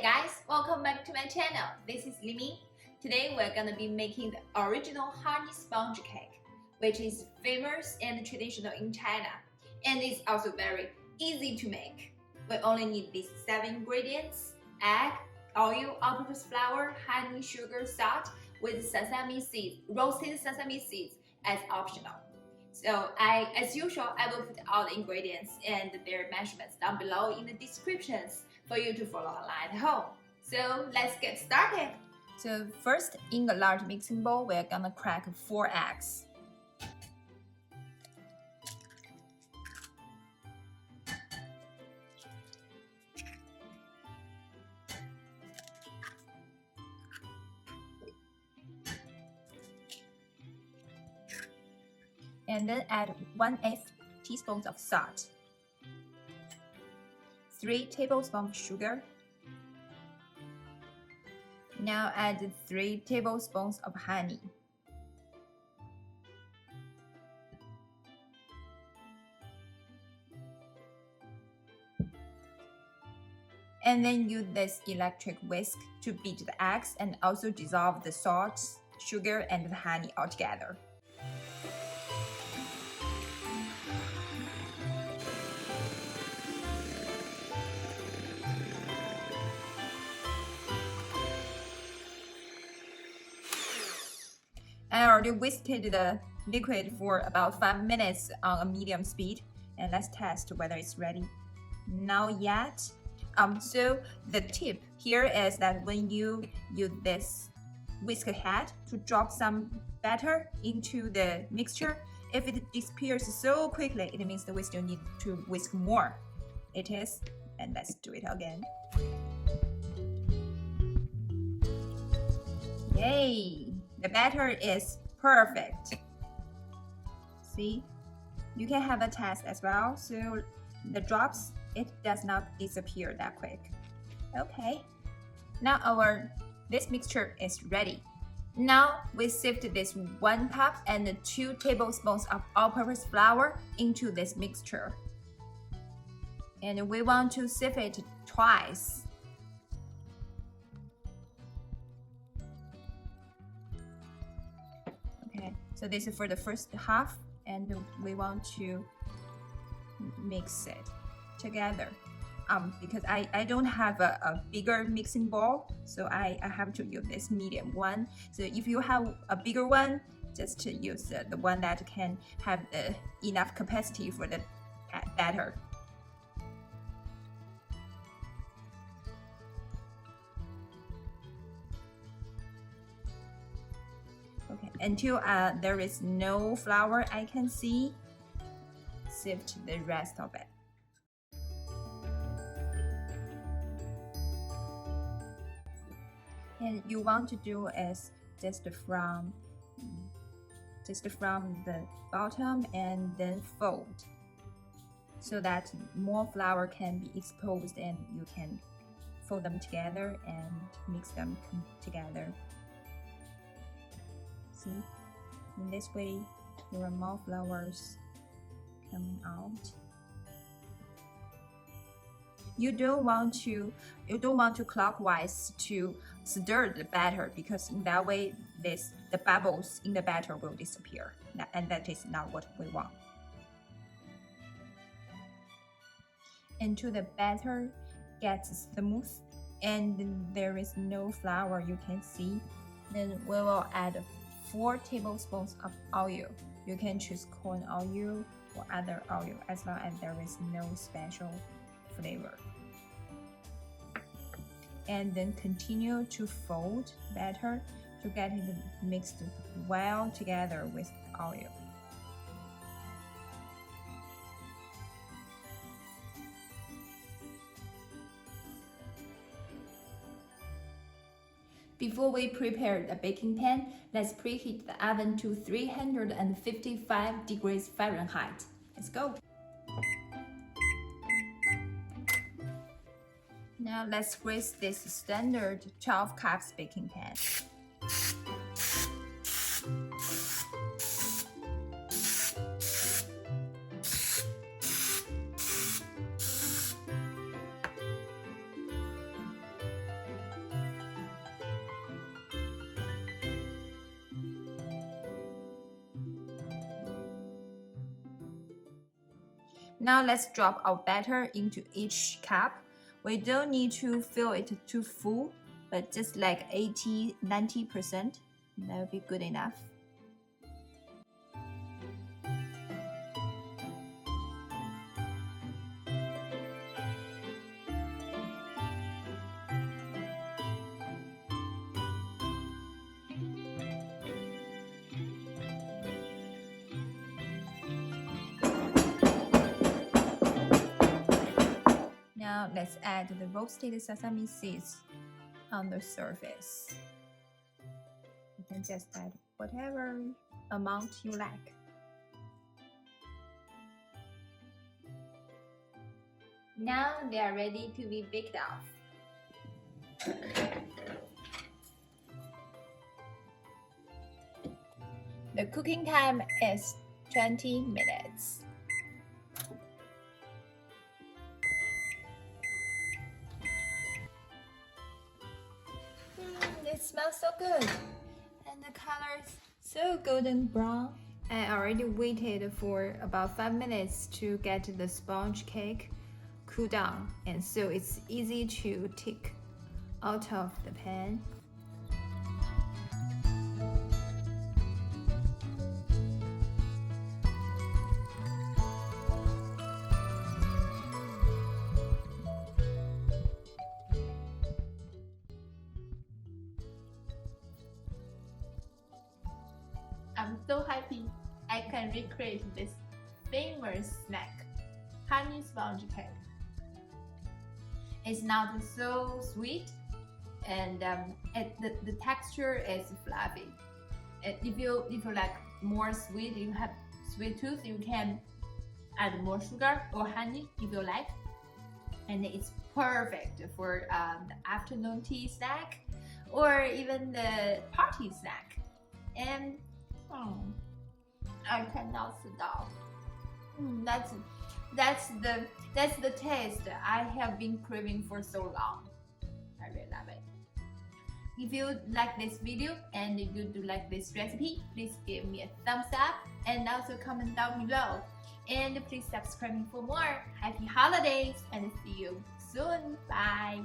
guys, welcome back to my channel. This is Limi. Today we're gonna be making the original honey sponge cake, which is famous and traditional in China, and it's also very easy to make. We only need these 7 ingredients: egg, oil, all-purpose flour, honey, sugar, salt, with sesame seeds, roasted sesame seeds as optional. So as usual, I will put all the ingredients and their measurements down below in the descriptions for you to follow along at home. So let's get started. So first, in a large mixing bowl, we're gonna crack 4 eggs. And then add 1/8 teaspoons of salt, 3 tablespoons of sugar. Now add 3 tablespoons of honey. And then use this electric whisk to beat the eggs and also dissolve the salt, sugar, and the honey all together. I already whisked the liquid for about 5 minutes on a medium speed, and let's test whether it's ready. Not yet. So the tip here is that when you use this whisk head to drop some batter into the mixture, if it disappears so quickly, it means that we still need to whisk more. It is, and let's do it again. Yay! The batter is perfect. See, you can have a test as well. So the drops, it does not disappear that quick. Okay, now this mixture is ready. Now we sift this 1 cup and 2 tablespoons of all-purpose flour into this mixture. And we want to sift it twice. So this is for the first half, and we want to mix it together. Because I don't have a bigger mixing bowl, so I have to use this medium one. So if you have a bigger one, just to use the one that can have enough capacity for the batter. Okay, until there is no flour I can see, sift the rest of it. And you want to do is just from the bottom and then fold, so that more flour can be exposed and you can fold them together and mix them together. See, in this way, there are more flowers coming out. You don't want to clockwise to stir the batter, because in that way, the bubbles in the batter will disappear, and that is not what we want. Until the batter gets smooth and there is no flour you can see, then we will add 4 tablespoons of oil. You can choose corn oil or other oil as long as there is no special flavor. And then continue to fold batter to get it mixed well together with oil. Before we prepare the baking pan, let's preheat the oven to 355 degrees Fahrenheit. Let's go. Now let's grease this standard 12 cups baking pan. Now let's drop our batter into each cup. We don't need to fill it too full, but just like 80–90%. That will be good enough. Now let's add the roasted sesame seeds on the surface. You can just add whatever amount you like. Now they are ready to be baked off. The cooking time is 20 minutes. It smells so good, and the color is so golden brown. I already waited for about 5 minutes to get the sponge cake cool down, and so it's easy to take out of the pan. I'm so happy I can recreate this famous snack, honey sponge cake. It's not so sweet, and the texture is fluffy. If you like more sweet, you have sweet tooth, you can add more sugar or honey if you like. And it's perfect for the afternoon tea snack or even the party snack. And I cannot stop. That's the taste I have been craving for so long. I really love it. If you like this video and you do like this recipe, please give me a thumbs up and also comment down below. And please subscribe me for more. Happy holidays and see you soon. Bye.